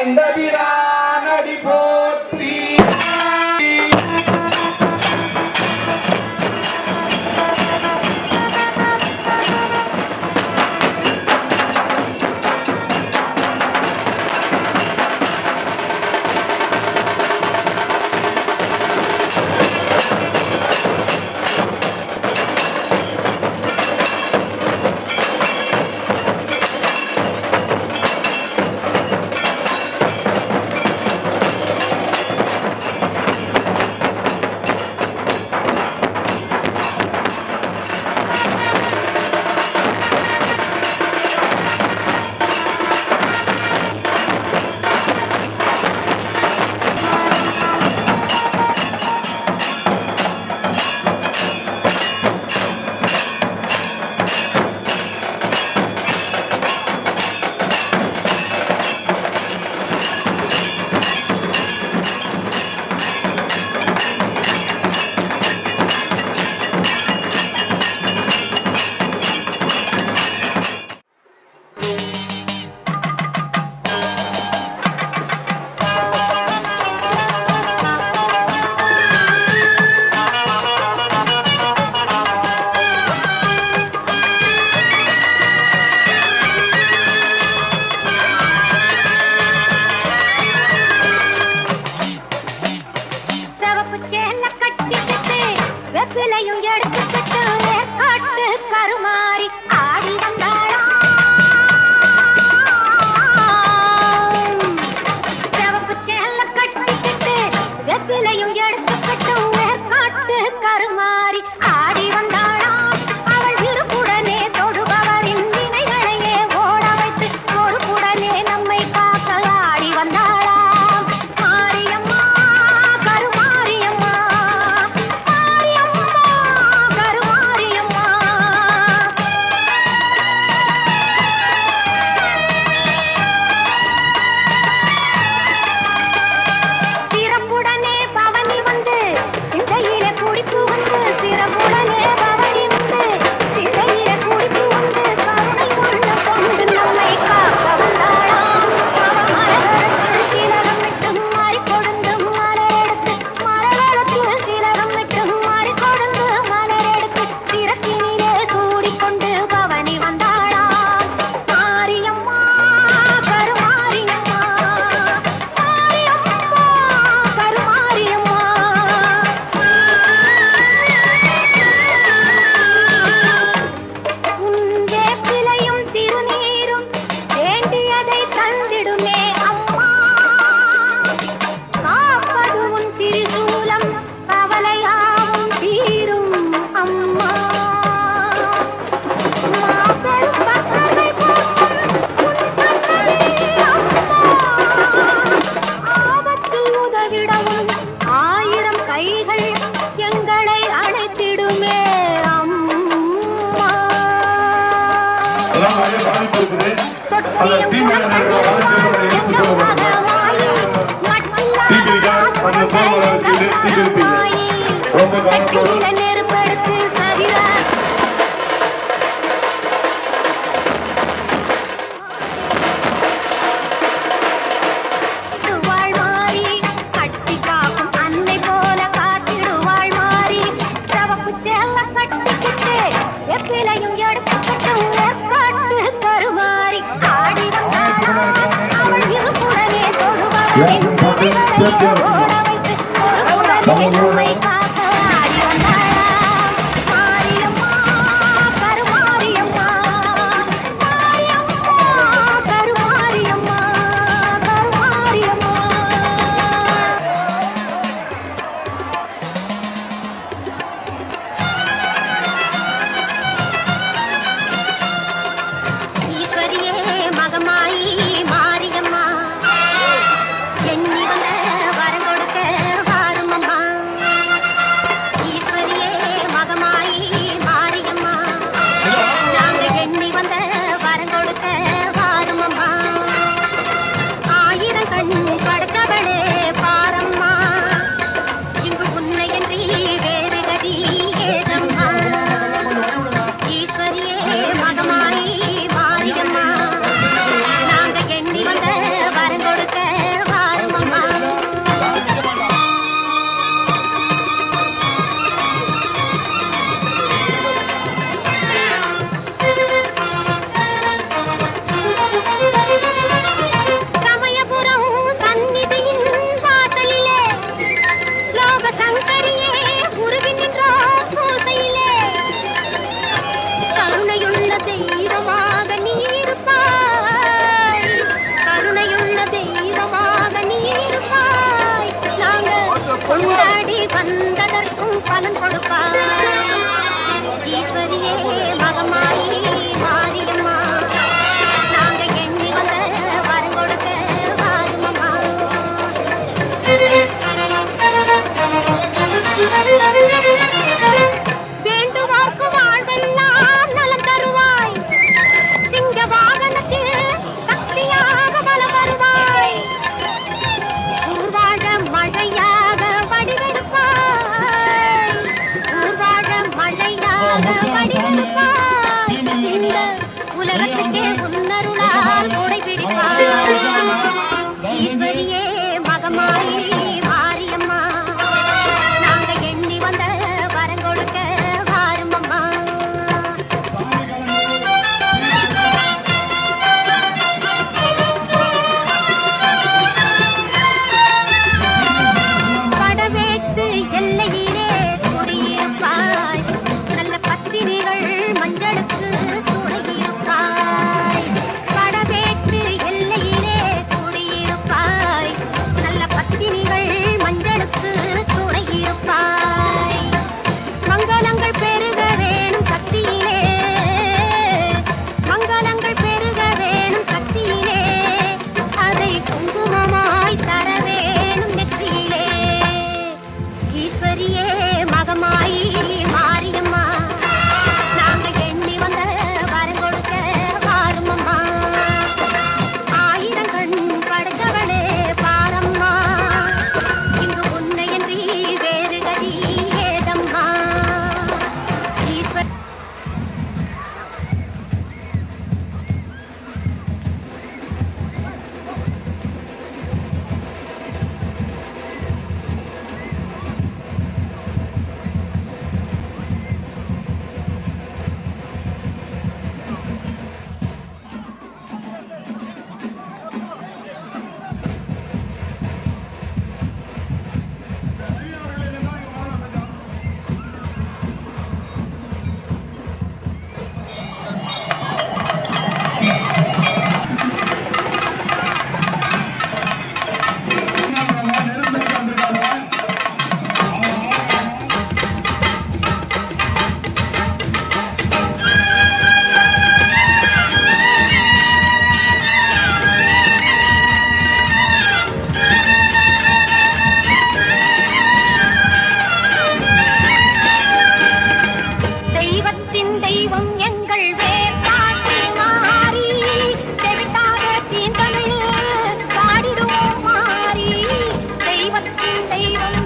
கண்டபிரானடி போற்றி. கொண்டாடி வந்ததற்கும் பலன் கொடுப்பாய் ஈஸ்வரியே மகமாயி மாரியம்மா நாங்க எண்ணி வந்த வரம் கொடுக்க வாருமம்மா வேண்டுவார்க்கு வாழ்வெல்லாம் நலம் தருவாய் சிங்க வாகனத்தில் சக்தியாக பலம் வருவாய் ஊர்வாழ மழையாக வடிவெடுப்பாய் ஊர்வாழ மழையாக வடிவெடுப்பாய் இந்த உலகத்துக்கே உன்னருளால் கொடை பிடிப்பாய் ஈஸ்வரியே மகமாயி மாரியம்மா நாங்க எண்ணி வந்த வரம் கொடுக்க வாருமம்மா படவேட்டு எல்லையிலே குடியிருப்பாய் நல்ல பத்திரிகள் மஞ்சளுக்கு துணையிருப்பாய் படவேட்டு எல்லையிலே குடியிருப்பாய் நல்ல பத்திரிகள் மஞ்சளுக்கு துணையிருப்பாய் மங்களங்கள் பெருக வேணும் சக்தியிலே மங்களங்கள் பெருக வேணும் சக்தியிலே அதை குங்குமமாய் தர வேணும் நெற்றியிலே ஈஸ்வரியே மகமாயி மாரியம்மா நாங்க எண்ணி வந்த வரம் கொடுக்க வாருமம்மா ஆயிரம் கண் படைத்தவளே பாரம்மா இங்கு உன்னையன்றி வேறு கதி ஏதம்மா ஈஸ்வர் தெய்வத்தின் தெய்வம் எங்கள் வேர்காட்டி மாறி செவிட்டாக தீந்தமிழ் பாடிடுவோம் மாறி தெய்வத்தின் தெய்வம்